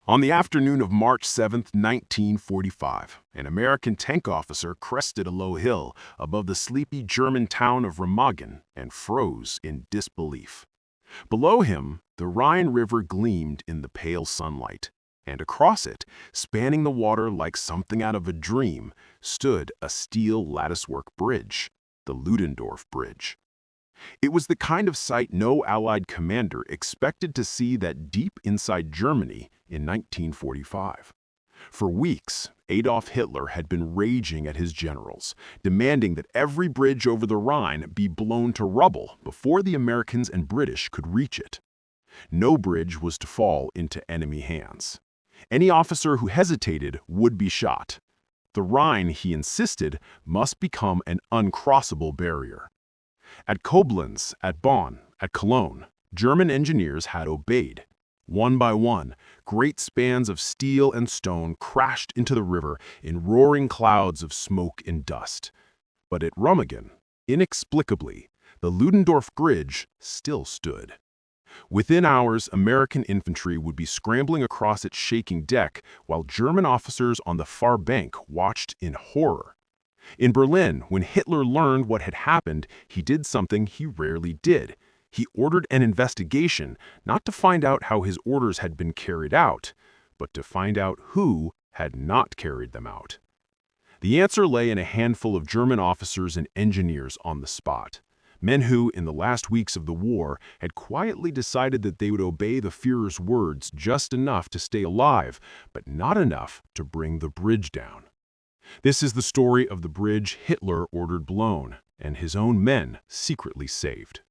On the afternoon of March 7, 1945, an American tank officer crested a low hill above the sleepy German town of Remagen and froze in disbelief. Below him, the Rhine River gleamed in the pale sunlight, and across it, spanning the water like something out of a dream, stood a steel latticework bridge, the Ludendorff Bridge. It was the kind of sight no Allied commander expected to see that deep inside Germany in 1945. For weeks, Adolf Hitler had been raging at his generals, demanding that every bridge over the Rhine be blown to rubble before the Americans and British could reach it. No bridge was to fall into enemy hands. Any officer who hesitated would be shot. The Rhine, he insisted, must become an uncrossable barrier. At Koblenz, at Bonn, at Cologne, German engineers had obeyed. One by one, great spans of steel and stone crashed into the river in roaring clouds of smoke and dust. But at Remagen, inexplicably, the Ludendorff Bridge still stood. Within hours, American infantry would be scrambling across its shaking deck while German officers on the far bank watched in horror. In Berlin, when Hitler learned what had happened, he did something he rarely did. He ordered an investigation, not to find out how his orders had been carried out, but to find out who had not carried them out. The answer lay in a handful of German officers and engineers on the spot. Men who, in the last weeks of the war, had quietly decided that they would obey the Führer's words just enough to stay alive, but not enough to bring the bridge down. This is the story of the bridge Hitler ordered blown, and his own men secretly saved.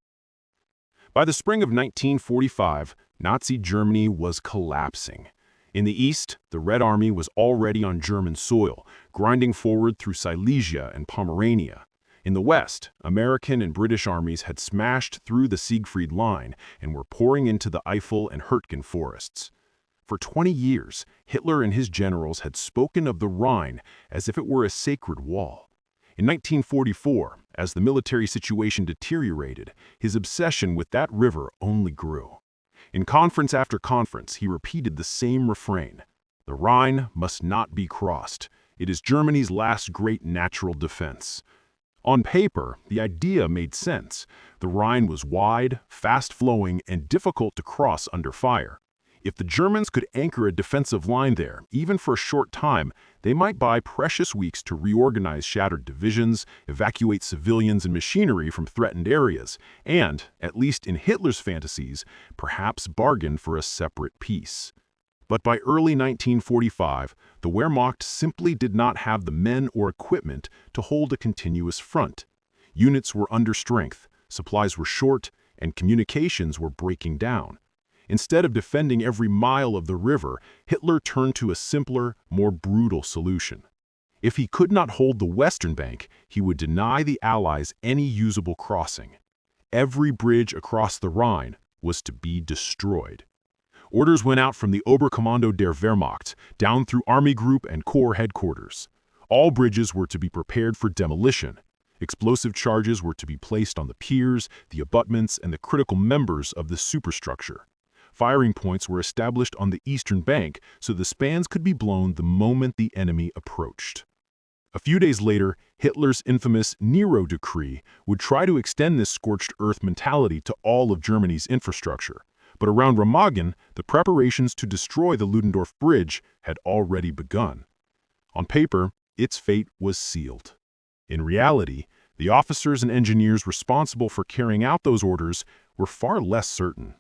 By the spring of 1945, Nazi Germany was collapsing. In the east, the Red Army was already on German soil, grinding forward through Silesia and Pomerania. In the west, American and British armies had smashed through the Siegfried Line and were pouring into the Eifel and Hürtgen forests. For 20 years, Hitler and his generals had spoken of the Rhine as if it were a sacred wall. In 1944, as the military situation deteriorated, his obsession with that river only grew. In conference after conference, he repeated the same refrain: "The Rhine must not be crossed. It is Germany's last great natural defense." On paper, the idea made sense. The Rhine was wide, fast-flowing, and difficult to cross under fire. If the Germans could anchor a defensive line there, even for a short time, they might buy precious weeks to reorganize shattered divisions, evacuate civilians and machinery from threatened areas, and, at least in Hitler's fantasies, perhaps bargain for a separate peace. But by early 1945, the Wehrmacht simply did not have the men or equipment to hold a continuous front. Units were under strength, supplies were short, and communications were breaking down. Instead of defending every mile of the river, Hitler turned to a simpler, more brutal solution. If he could not hold the western bank, he would deny the Allies any usable crossing. Every bridge across the Rhine was to be destroyed. Orders went out from the Oberkommando der Wehrmacht down through Army Group and Corps headquarters. All bridges were to be prepared for demolition. Explosive charges were to be placed on the piers, the abutments, and the critical members of the superstructure. Firing points were established on the eastern bank so the spans could be blown the moment the enemy approached. A few days later, Hitler's infamous Nero Decree would try to extend this scorched earth mentality to all of Germany's infrastructure. But around Remagen, the preparations to destroy the Ludendorff Bridge had already begun. On paper, its fate was sealed. In reality, the officers and engineers responsible for carrying out those orders were far less certain.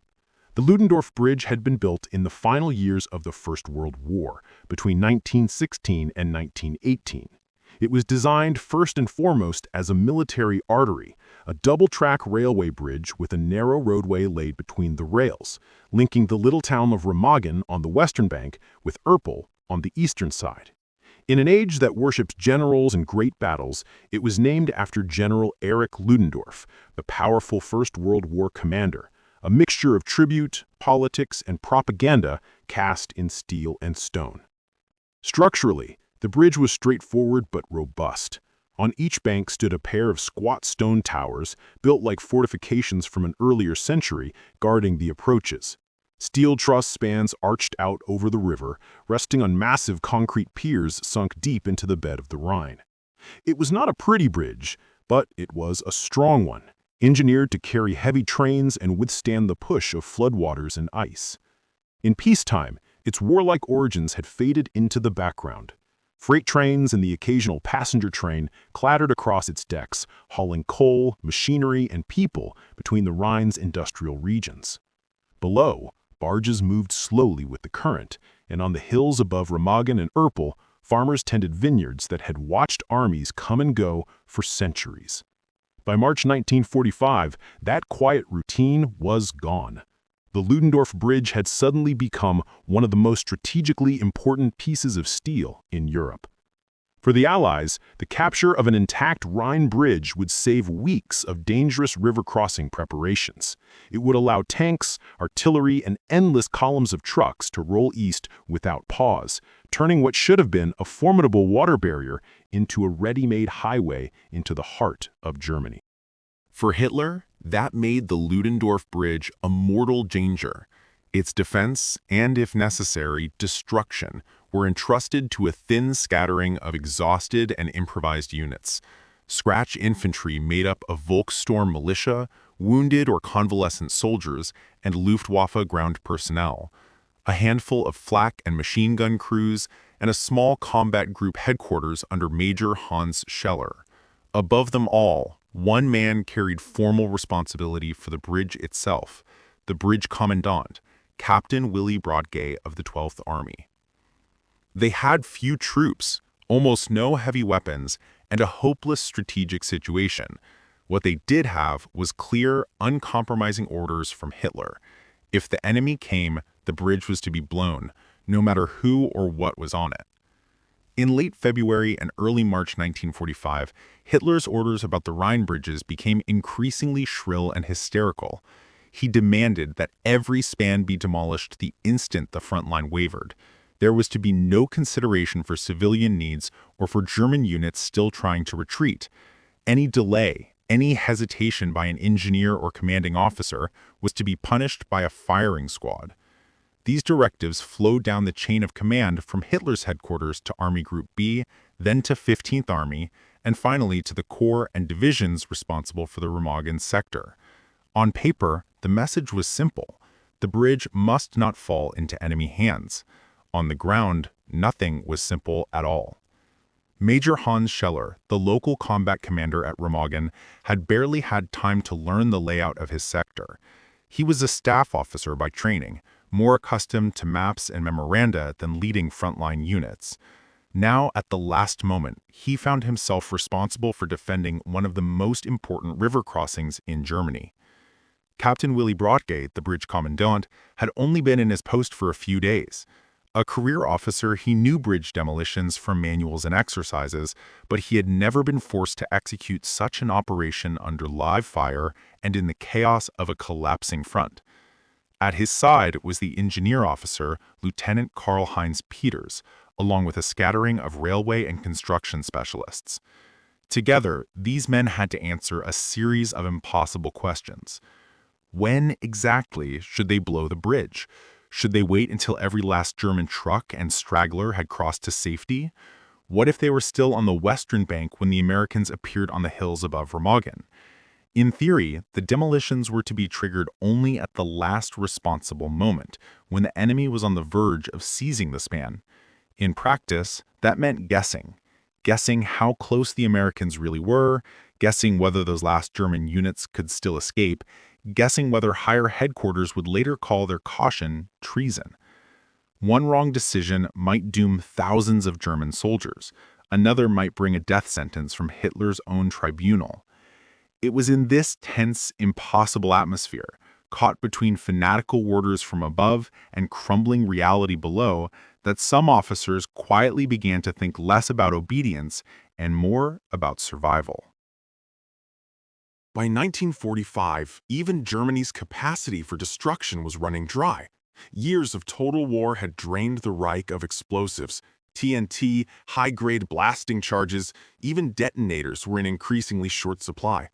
The Ludendorff Bridge had been built in the final years of the First World War, between 1916 and 1918. It was designed first and foremost as a military artery, a double-track railway bridge with a narrow roadway laid between the rails, linking the little town of Remagen on the western bank with Erpel on the eastern side. In an age that worshipped generals and great battles, it was named after General Erich Ludendorff, the powerful First World War commander, a mixture of tribute, politics, and propaganda cast in steel and stone. Structurally, the bridge was straightforward but robust. On each bank stood a pair of squat stone towers, built like fortifications from an earlier century, guarding the approaches. Steel truss spans arched out over the river, resting on massive concrete piers sunk deep into the bed of the Rhine. It was not a pretty bridge, but it was a strong one, engineered to carry heavy trains and withstand the push of floodwaters and ice. In peacetime, its warlike origins had faded into the background. Freight trains and the occasional passenger train clattered across its decks, hauling coal, machinery, and people between the Rhine's industrial regions. Below, barges moved slowly with the current, and on the hills above Remagen and Erpel, farmers tended vineyards that had watched armies come and go for centuries. By March 1945, that quiet routine was gone. The Ludendorff Bridge had suddenly become one of the most strategically important pieces of steel in Europe. For the Allies, the capture of an intact Rhine bridge would save weeks of dangerous river crossing preparations. It would allow tanks, artillery, and endless columns of trucks to roll east without pause, turning what should have been a formidable water barrier into a ready-made highway into the heart of Germany. For Hitler, that made the Ludendorff Bridge a mortal danger. Its defense, and if necessary, destruction, were entrusted to a thin scattering of exhausted and improvised units. Scratch infantry made up of Volkssturm militia, wounded or convalescent soldiers, and Luftwaffe ground personnel. A handful of flak and machine gun crews, and a small combat group headquarters under Major Hans Scheller. Above them all, one man carried formal responsibility for the bridge itself, the bridge commandant, Captain Willy Brodtke of the 12th Army. They had few troops, almost no heavy weapons, and a hopeless strategic situation. What they did have was clear, uncompromising orders from Hitler. If the enemy came, the bridge was to be blown, no matter who or what was on it. In late February and early March 1945, Hitler's orders about the Rhine bridges became increasingly shrill and hysterical. He demanded that every span be demolished the instant the front line wavered. There was to be no consideration for civilian needs or for German units still trying to retreat. Any delay, any hesitation by an engineer or commanding officer was to be punished by a firing squad. These directives flowed down the chain of command from Hitler's headquarters to Army Group B, then to 15th Army, and finally to the corps and divisions responsible for the Remagen sector. On paper, the message was simple. The bridge must not fall into enemy hands. On the ground, nothing was simple at all. Major Hans Scheller, the local combat commander at Remagen, had barely had time to learn the layout of his sector. He was a staff officer by training, more accustomed to maps and memoranda than leading frontline units. Now, at the last moment, he found himself responsible for defending one of the most important river crossings in Germany. Captain Willy Brodtke, the bridge commandant, had only been in his post for a few days. A career officer, he knew bridge demolitions from manuals and exercises, but he had never been forced to execute such an operation under live fire and in the chaos of a collapsing front. At his side was the engineer officer, Lieutenant Karl-Heinz Peters, along with a scattering of railway and construction specialists. Together, these men had to answer a series of impossible questions. When exactly should they blow the bridge? Should they wait until every last German truck and straggler had crossed to safety? What if they were still on the western bank when the Americans appeared on the hills above Remagen? In theory, the demolitions were to be triggered only at the last responsible moment, when the enemy was on the verge of seizing the span. In practice, that meant guessing. Guessing how close the Americans really were, guessing whether those last German units could still escape, guessing whether higher headquarters would later call their caution treason. One wrong decision might doom thousands of German soldiers. Another might bring a death sentence from Hitler's own tribunal. It was in this tense, impossible atmosphere, caught between fanatical orders from above and crumbling reality below, that some officers quietly began to think less about obedience and more about survival. By 1945, even Germany's capacity for destruction was running dry. Years of total war had drained the Reich of explosives. TNT, high-grade blasting charges, even detonators were in increasingly short supply.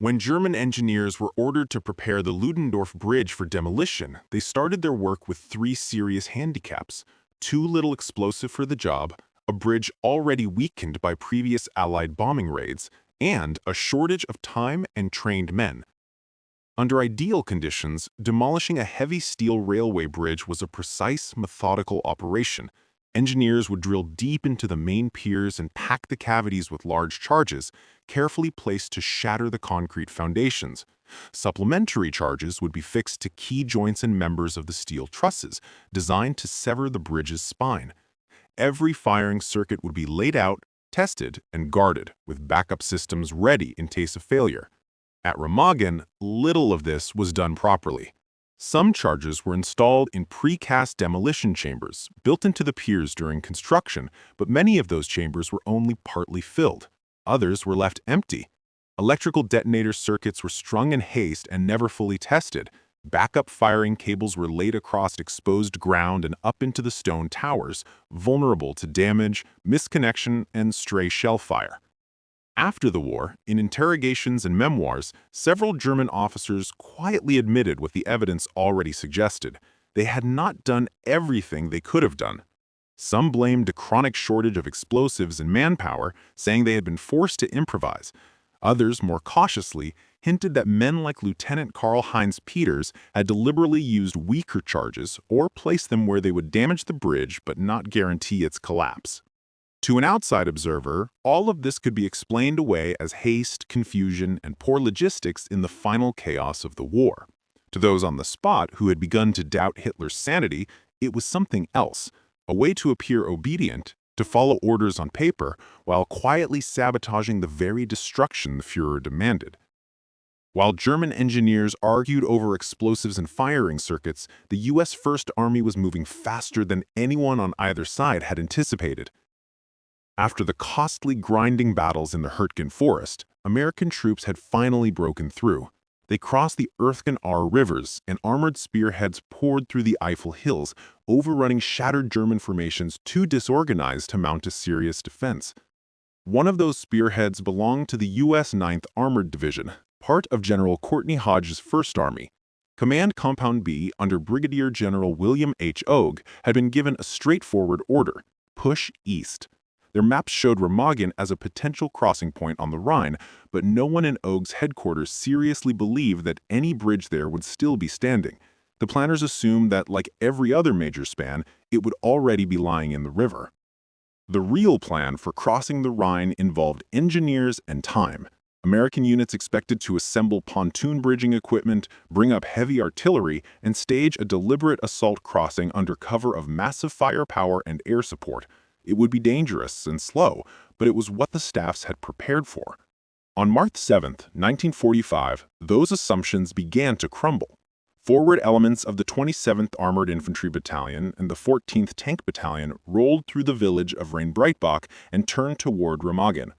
When German engineers were ordered to prepare the Ludendorff Bridge for demolition, they started their work with three serious handicaps: too little explosive for the job, a bridge already weakened by previous Allied bombing raids, and a shortage of time and trained men. Under ideal conditions, demolishing a heavy steel railway bridge was a precise, methodical operation. Engineers would drill deep into the main piers and pack the cavities with large charges, carefully placed to shatter the concrete foundations. Supplementary charges would be fixed to key joints and members of the steel trusses, designed to sever the bridge's spine. Every firing circuit would be laid out, tested, and guarded, with backup systems ready in case of failure. At Remagen, little of this was done properly. Some charges were installed in precast demolition chambers, built into the piers during construction, but many of those chambers were only partly filled. Others were left empty. Electrical detonator circuits were strung in haste and never fully tested. Backup firing cables were laid across exposed ground and up into the stone towers, vulnerable to damage, misconnection, and stray shell fire. After the war, in interrogations and memoirs, several German officers quietly admitted what the evidence already suggested: they had not done everything they could have done. Some blamed a chronic shortage of explosives and manpower, saying they had been forced to improvise. Others, more cautiously, hinted that men like Lieutenant Karl-Heinz Peters had deliberately used weaker charges or placed them where they would damage the bridge but not guarantee its collapse. To an outside observer, all of this could be explained away as haste, confusion, and poor logistics in the final chaos of the war. To those on the spot who had begun to doubt Hitler's sanity, it was something else: a way to appear obedient, to follow orders on paper, while quietly sabotaging the very destruction the Führer demanded. While German engineers argued over explosives and firing circuits, the U.S. First Army was moving faster than anyone on either side had anticipated. After the costly grinding battles in the Hürtgen Forest, American troops had finally broken through. They crossed the Irtgen Ahr rivers, and armored spearheads poured through the Eifel Hills, overrunning shattered German formations too disorganized to mount a serious defense. One of those spearheads belonged to the U.S. 9th Armored Division, part of General Courtney Hodge's First Army. Command Compound B, under Brigadier General William H. Ogue, had been given a straightforward order: push east. Their maps showed Remagen as a potential crossing point on the Rhine, but no one in Ogue's headquarters seriously believed that any bridge there would still be standing. The planners assumed that, like every other major span, it would already be lying in the river. The real plan for crossing the Rhine involved engineers and time. American units expected to assemble pontoon bridging equipment, bring up heavy artillery, and stage a deliberate assault crossing under cover of massive firepower and air support. It would be dangerous and slow, but it was what the staffs had prepared for. On March 7, 1945, those assumptions began to crumble. Forward elements of the 27th Armored Infantry Battalion and the 14th Tank Battalion rolled through the village of Rheinbreitbach and turned toward Remagen.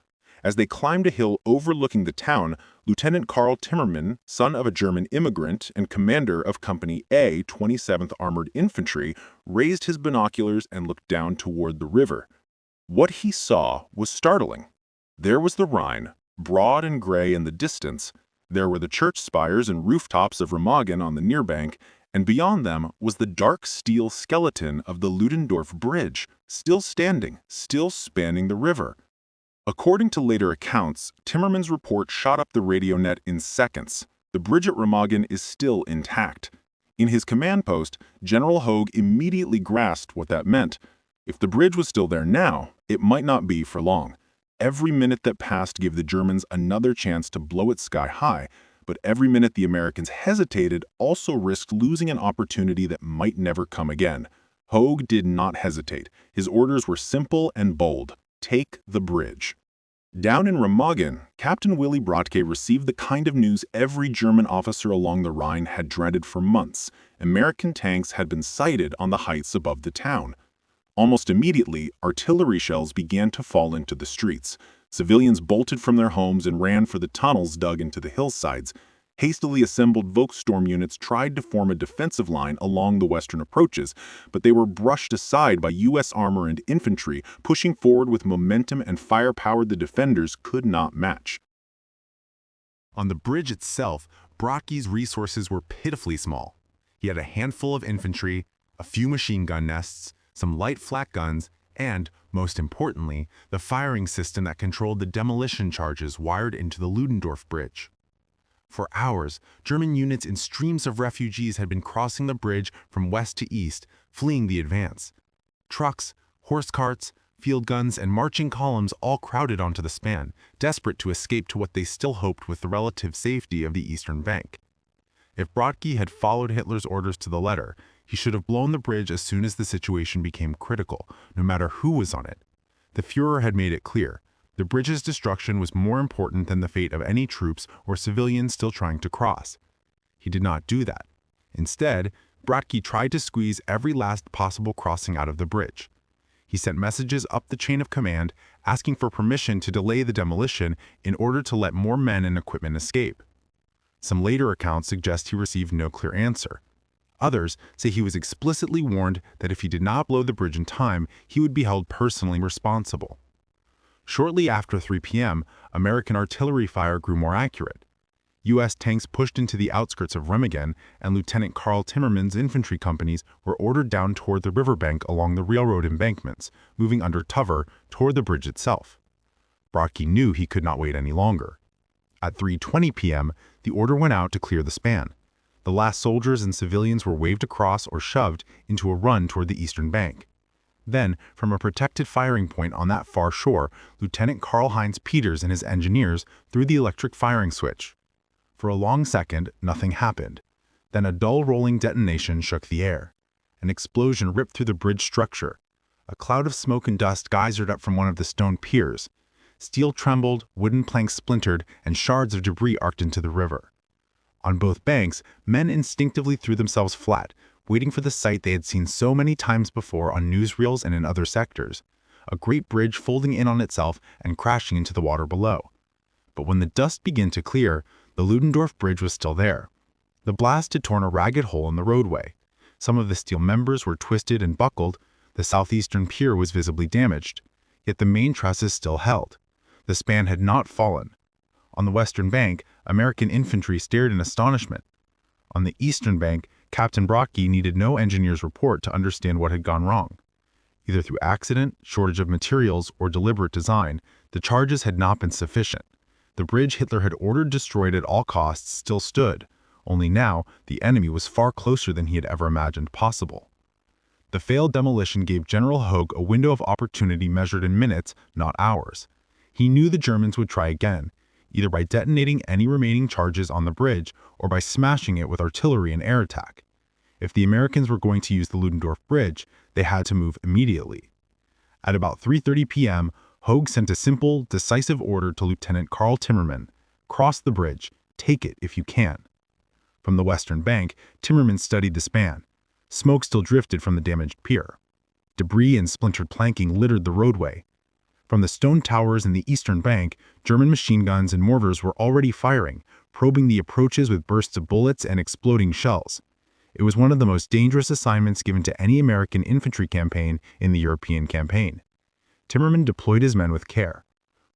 As they climbed a hill overlooking the town, Lieutenant Karl Timmermann, son of a German immigrant and commander of Company A, 27th Armored Infantry, raised his binoculars and looked down toward the river. What he saw was startling. There was the Rhine, broad and gray in the distance. There were the church spires and rooftops of Remagen on the near bank, and beyond them was the dark steel skeleton of the Ludendorff Bridge, still standing, still spanning the river. According to later accounts, Timmermann's report shot up the radio net in seconds. The bridge at Remagen is still intact. In his command post, General Ogue immediately grasped what that meant. If the bridge was still there now, it might not be for long. Every minute that passed gave the Germans another chance to blow it sky high, but every minute the Americans hesitated also risked losing an opportunity that might never come again. Ogue did not hesitate. His orders were simple and bold: take the bridge. Down in Remagen, Captain Willy Brodtke received the kind of news every German officer along the Rhine had dreaded for months. American tanks had been sighted on the heights above the town. Almost immediately, artillery shells began to fall into the streets. Civilians bolted from their homes and ran for the tunnels dug into the hillsides. Hastily assembled Volkssturm units tried to form a defensive line along the western approaches, but they were brushed aside by U.S. armor and infantry, pushing forward with momentum and firepower the defenders could not match. On the bridge itself, Brockie's resources were pitifully small. He had a handful of infantry, a few machine gun nests, some light flak guns, and, most importantly, the firing system that controlled the demolition charges wired into the Ludendorff Bridge. For hours, German units in streams of refugees had been crossing the bridge from west to east, fleeing the advance. Trucks, horse carts, field guns, and marching columns all crowded onto the span, desperate to escape to what they still hoped was the relative safety of the eastern bank. If Brodtke had followed Hitler's orders to the letter, he should have blown the bridge as soon as the situation became critical, no matter who was on it. The Führer had made it clear. The bridge's destruction was more important than the fate of any troops or civilians still trying to cross. He did not do that. Instead, Brodtke tried to squeeze every last possible crossing out of the bridge. He sent messages up the chain of command asking for permission to delay the demolition in order to let more men and equipment escape. Some later accounts suggest he received no clear answer. Others say he was explicitly warned that if he did not blow the bridge in time, he would be held personally responsible. Shortly after 3 p.m., American artillery fire grew more accurate. U.S. tanks pushed into the outskirts of Remagen, and Lieutenant Karl Timmermann's infantry companies were ordered down toward the riverbank along the railroad embankments, moving under cover toward the bridge itself. Brodtke knew he could not wait any longer. At 3:20 p.m., the order went out to clear the span. The last soldiers and civilians were waved across or shoved into a run toward the eastern bank. Then, from a protected firing point on that far shore, Lieutenant Karl-Heinz Peters and his engineers threw the electric firing switch. For a long second, nothing happened. Then a dull rolling detonation shook the air. An explosion ripped through the bridge structure. A cloud of smoke and dust geysered up from one of the stone piers. Steel trembled, wooden planks splintered, and shards of debris arced into the river. On both banks, men instinctively threw themselves flat, waiting for the sight they had seen so many times before on newsreels and in other sectors, a great bridge folding in on itself and crashing into the water below. But when the dust began to clear, the Ludendorff Bridge was still there. The blast had torn a ragged hole in the roadway. Some of the steel members were twisted and buckled. The southeastern pier was visibly damaged. Yet the main trusses still held. The span had not fallen. On the western bank, American infantry stared in astonishment. On the eastern bank, Captain Brodtke needed no engineer's report to understand what had gone wrong. Either through accident, shortage of materials, or deliberate design, the charges had not been sufficient. The bridge Hitler had ordered destroyed at all costs still stood, only now the enemy was far closer than he had ever imagined possible. The failed demolition gave General Hogue a window of opportunity measured in minutes, not hours. He knew the Germans would try again, either by detonating any remaining charges on the bridge or by smashing it with artillery and air attack. If the Americans were going to use the Ludendorff Bridge, they had to move immediately. At about 3:30 p.m., Hogue sent a simple, decisive order to Lieutenant Karl Timmermann: cross the bridge, take it if you can. From the western bank, Timmermann studied the span. Smoke still drifted from the damaged pier. Debris and splintered planking littered the roadway. From the stone towers in the eastern bank, German machine guns and mortars were already firing, probing the approaches with bursts of bullets and exploding shells. It was one of the most dangerous assignments given to any American infantry campaign in the European campaign. Timmermann deployed his men with care.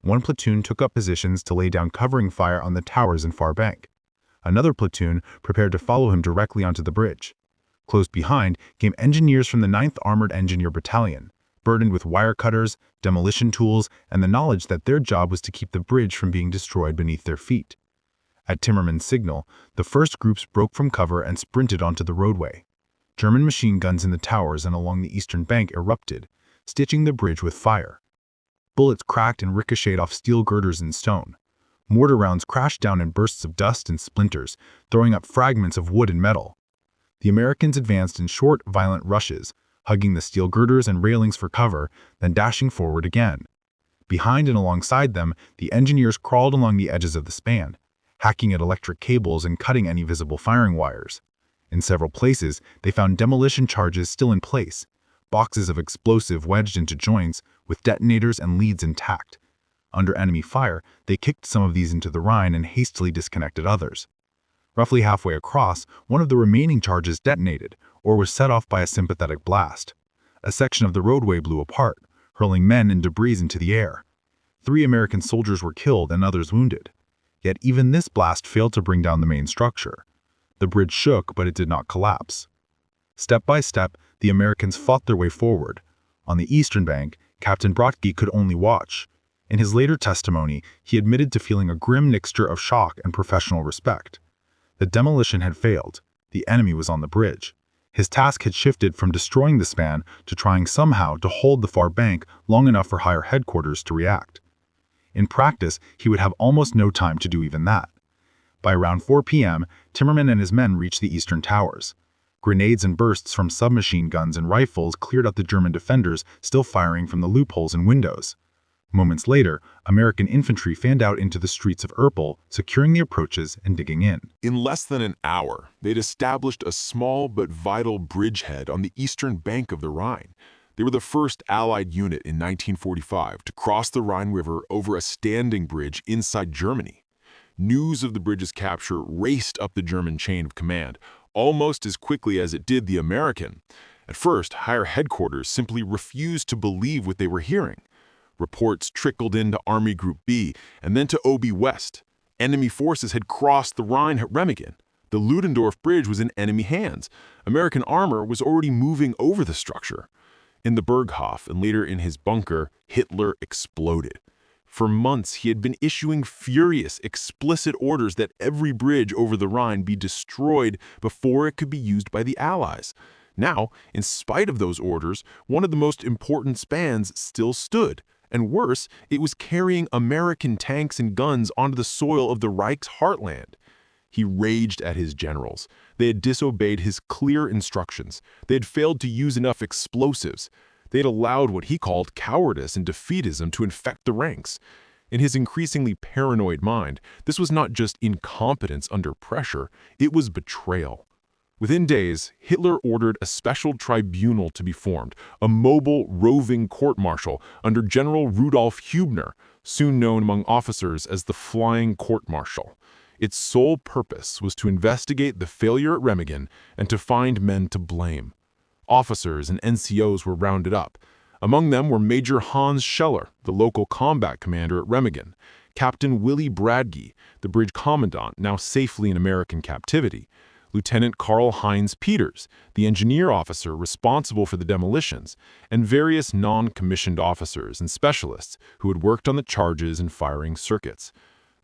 One platoon took up positions to lay down covering fire on the towers and far bank. Another platoon prepared to follow him directly onto the bridge. Close behind came engineers from the 9th Armored Engineer Battalion, burdened with wire cutters, demolition tools, and the knowledge that their job was to keep the bridge from being destroyed beneath their feet. At Timmermann's signal, the first groups broke from cover and sprinted onto the roadway. German machine guns in the towers and along the eastern bank erupted, stitching the bridge with fire. Bullets cracked and ricocheted off steel girders and stone. Mortar rounds crashed down in bursts of dust and splinters, throwing up fragments of wood and metal. The Americans advanced in short, violent rushes, hugging the steel girders and railings for cover, then dashing forward again. Behind and alongside them, the engineers crawled along the edges of the span, hacking at electric cables and cutting any visible firing wires. In several places, they found demolition charges still in place, boxes of explosive wedged into joints with detonators and leads intact. Under enemy fire, they kicked some of these into the Rhine and hastily disconnected others. Roughly halfway across, one of the remaining charges detonated, or was set off by a sympathetic blast. A section of the roadway blew apart, hurling men and debris into the air. 3 American soldiers were killed and others wounded. yet even this blast failed to bring down the main structure. The bridge shook, but it did not collapse. Step by step, the Americans fought their way forward. On the eastern bank, Captain Brodtke could only watch. In his later testimony, he admitted to feeling a grim mixture of shock and professional respect. The demolition had failed. The enemy was on the bridge. His task had shifted from destroying the span to trying somehow to hold the far bank long enough for higher headquarters to react. In practice, he would have almost no time to do even that. By around 4 p.m., Timmerman and his men reached the eastern towers. Grenades and bursts from submachine guns and rifles cleared out the German defenders still firing from the loopholes in windows. Moments later, American infantry fanned out into the streets of Erpel, securing the approaches and digging in. In less than an hour, they'd established a small but vital bridgehead on the eastern bank of the Rhine. They were the first Allied unit in 1945 to cross the Rhine River over a standing bridge inside Germany. News of the bridge's capture raced up the German chain of command, almost as quickly as it did the American. At first, higher headquarters simply refused to believe what they were hearing. Reports trickled into Army Group B and then to OB West. Enemy forces had crossed the Rhine at Remagen. The Ludendorff Bridge was in enemy hands. American armor was already moving over the structure. In the Berghof and later in his bunker, Hitler exploded. For months, he had been issuing furious, explicit orders that every bridge over the Rhine be destroyed before it could be used by the Allies. Now, in spite of those orders, one of the most important spans still stood. And worse, it was carrying American tanks and guns onto the soil of the Reich's heartland. He raged at his generals. They had disobeyed his clear instructions. They had failed to use enough explosives. They had allowed what he called cowardice and defeatism to infect the ranks. In his increasingly paranoid mind, this was not just incompetence under pressure, it was betrayal. Within days, Hitler ordered a special tribunal to be formed, a mobile, roving court-martial under General Rudolf Hübner, soon known among officers as the Flying Court-Martial. Its sole purpose was to investigate the failure at Remagen and to find men to blame. Officers and NCOs were rounded up. Among them were Major Hans Scheller, the local combat commander at Remagen, Captain Willy Bradtke, the bridge commandant now safely in American captivity, Lieutenant Karl-Heinz Peters, the engineer officer responsible for the demolitions, and various non-commissioned officers and specialists who had worked on the charges and firing circuits.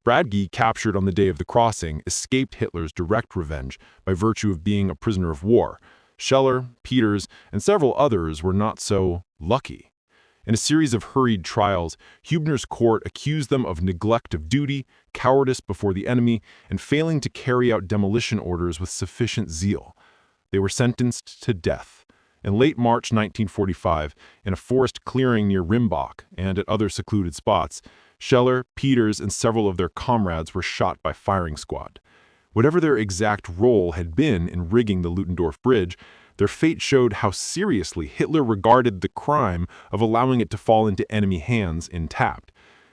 Bradtke, captured on the day of the crossing, escaped Hitler's direct revenge by virtue of being a prisoner of war. Scheller, Peters, and several others were not so lucky. In a series of hurried trials, Hübner's court accused them of neglect of duty, cowardice before the enemy, and failing to carry out demolition orders with sufficient zeal. They were sentenced to death. In late March 1945, in a forest clearing near Rimbach and at other secluded spots, Scheller, Peters, and several of their comrades were shot by firing squad. Whatever their exact role had been in rigging the Ludendorff Bridge, their fate showed how seriously Hitler regarded the crime of allowing it to fall into enemy hands intact.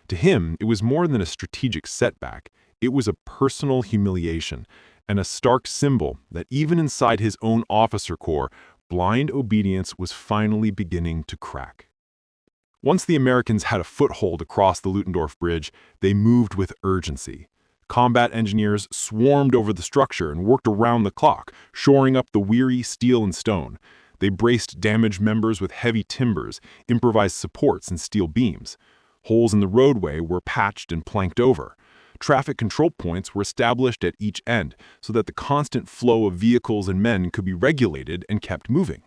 To him, it was more than a strategic setback. It was a personal humiliation and a stark symbol that even inside his own officer corps, blind obedience was finally beginning to crack. Once the Americans had a foothold across the Ludendorff Bridge, they moved with urgency. Combat engineers swarmed over the structure and worked around the clock, shoring up the weary steel and stone. They braced damaged members with heavy timbers, improvised supports, and steel beams. Holes in the roadway were patched and planked over. Traffic control points were established at each end so that the constant flow of vehicles and men could be regulated and kept moving.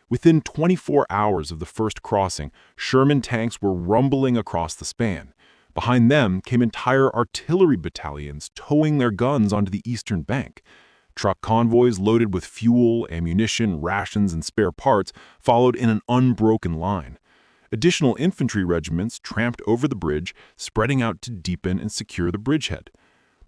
Within 24 hours of the first crossing, Sherman tanks were rumbling across the span. Behind them came entire artillery battalions towing their guns onto the eastern bank. Truck convoys loaded with fuel, ammunition, rations, and spare parts followed in an unbroken line. Additional infantry regiments tramped over the bridge, spreading out to deepen and secure the bridgehead.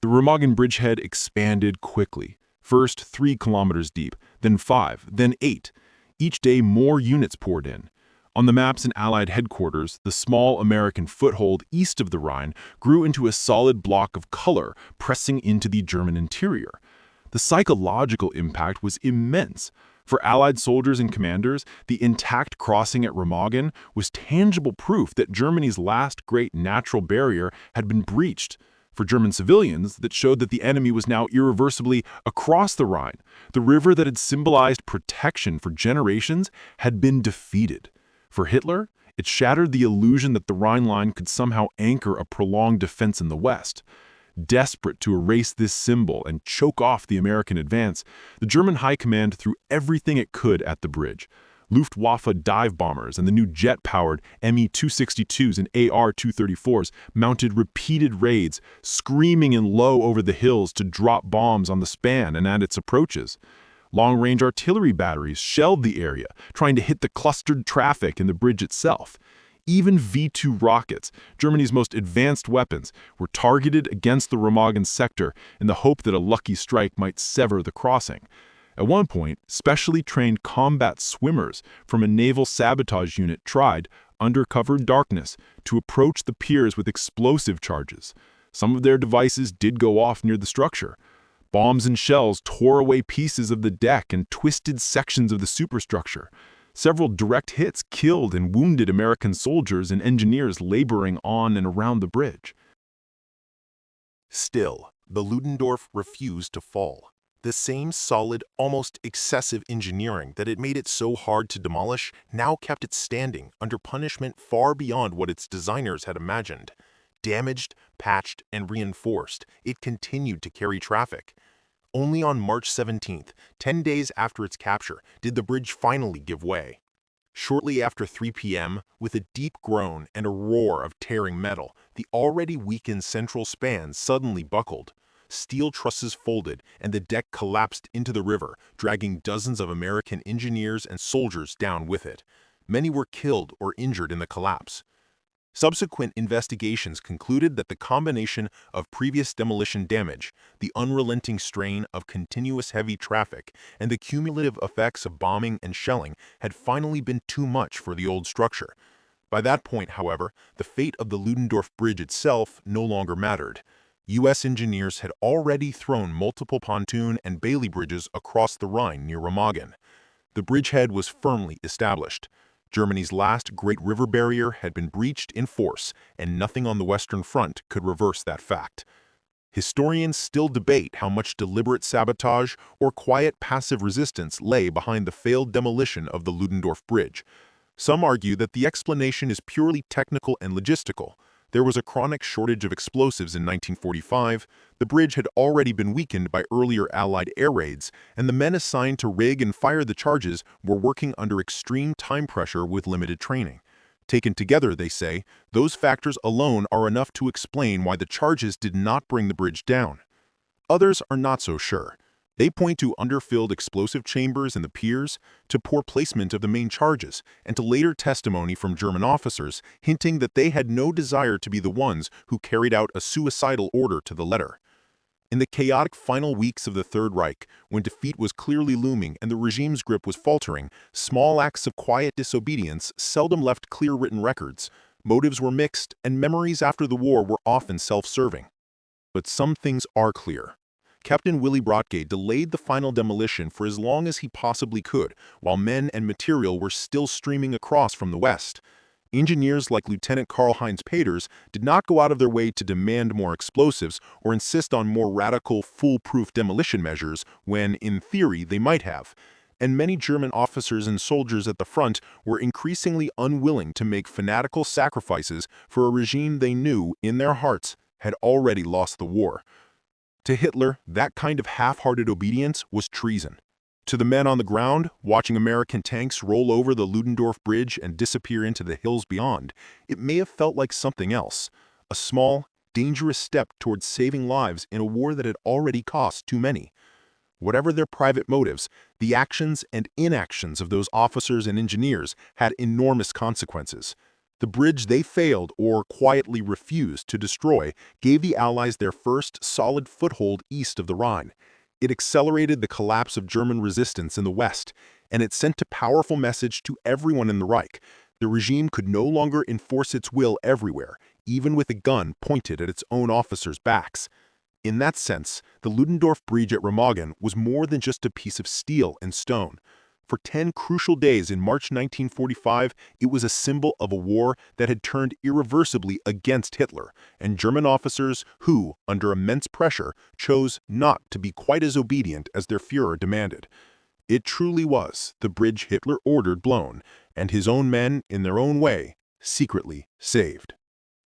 The Remagen bridgehead expanded quickly, first 3 kilometers deep, then 5, then 8. Each day more units poured in. On the maps in Allied headquarters, the small American foothold east of the Rhine grew into a solid block of color pressing into the German interior. The psychological impact was immense. For Allied soldiers and commanders, the intact crossing at Remagen was tangible proof that Germany's last great natural barrier had been breached. For German civilians, that showed that the enemy was now irreversibly across the Rhine. The river that had symbolized protection for generations had been defeated. For Hitler, it shattered the illusion that the Rhine line could somehow anchor a prolonged defense in the West. Desperate to erase this symbol and choke off the American advance, the German High Command threw everything it could at the bridge. Luftwaffe dive bombers and the new jet-powered Me-262s and AR-234s mounted repeated raids, screaming and low over the hills to drop bombs on the span and at its approaches. Long-range artillery batteries shelled the area, trying to hit the clustered traffic in the bridge itself. Even V-2 rockets, Germany's most advanced weapons, were targeted against the Remagen sector in the hope that a lucky strike might sever the crossing. At one point, specially trained combat swimmers from a naval sabotage unit tried, under cover darkness, to approach the piers with explosive charges. Some of their devices did go off near the structure. Bombs and shells tore away pieces of the deck and twisted sections of the superstructure. Several direct hits killed and wounded American soldiers and engineers laboring on and around the bridge. Still, the Ludendorff refused to fall. The same solid, almost excessive engineering that had made it so hard to demolish now kept it standing under punishment far beyond what its designers had imagined. Damaged, patched, and reinforced, it continued to carry traffic. Only on March 17th, 10 days after its capture, did the bridge finally give way. Shortly after 3 p.m., with a deep groan and a roar of tearing metal, the already weakened central span suddenly buckled. Steel trusses folded, and the deck collapsed into the river, dragging dozens of American engineers and soldiers down with it. Many were killed or injured in the collapse. Subsequent investigations concluded that the combination of previous demolition damage, the unrelenting strain of continuous heavy traffic, and the cumulative effects of bombing and shelling had finally been too much for the old structure. By that point, however, the fate of the Ludendorff Bridge itself no longer mattered. U.S. engineers had already thrown multiple pontoon and Bailey bridges across the Rhine near Remagen. The bridgehead was firmly established. Germany's last great river barrier had been breached in force, and nothing on the Western Front could reverse that fact. Historians still debate how much deliberate sabotage or quiet passive resistance lay behind the failed demolition of the Ludendorff Bridge. Some argue that the explanation is purely technical and logistical. There was a chronic shortage of explosives in 1945, the bridge had already been weakened by earlier Allied air raids, and the men assigned to rig and fire the charges were working under extreme time pressure with limited training. Taken together, they say, those factors alone are enough to explain why the charges did not bring the bridge down. Others are not so sure. They point to underfilled explosive chambers in the piers, to poor placement of the main charges, and to later testimony from German officers hinting that they had no desire to be the ones who carried out a suicidal order to the letter. In the chaotic final weeks of the Third Reich, when defeat was clearly looming and the regime's grip was faltering, small acts of quiet disobedience seldom left clear written records. Motives were mixed, and memories after the war were often self-serving. But some things are clear. Captain Willy Brodtke delayed the final demolition for as long as he possibly could, while men and material were still streaming across from the west. Engineers like Lieutenant Karl-Heinz Peters did not go out of their way to demand more explosives or insist on more radical, foolproof demolition measures when, in theory, they might have. And many German officers and soldiers at the front were increasingly unwilling to make fanatical sacrifices for a regime they knew, in their hearts, had already lost the war. To Hitler, that kind of half-hearted obedience was treason. To the men on the ground, watching American tanks roll over the Ludendorff Bridge and disappear into the hills beyond, it may have felt like something else, a small, dangerous step towards saving lives in a war that had already cost too many. Whatever their private motives, the actions and inactions of those officers and engineers had enormous consequences. The bridge they failed or quietly refused to destroy gave the Allies their first solid foothold east of the Rhine. It accelerated the collapse of German resistance in the West, and it sent a powerful message to everyone in the Reich. The regime could no longer enforce its will everywhere, even with a gun pointed at its own officers' backs. In that sense, the Ludendorff Bridge at Remagen was more than just a piece of steel and stone. For 10 crucial days in March 1945, it was a symbol of a war that had turned irreversibly against Hitler, and German officers who, under immense pressure, chose not to be quite as obedient as their Führer demanded. It truly was the bridge Hitler ordered blown, and his own men, in their own way, secretly saved.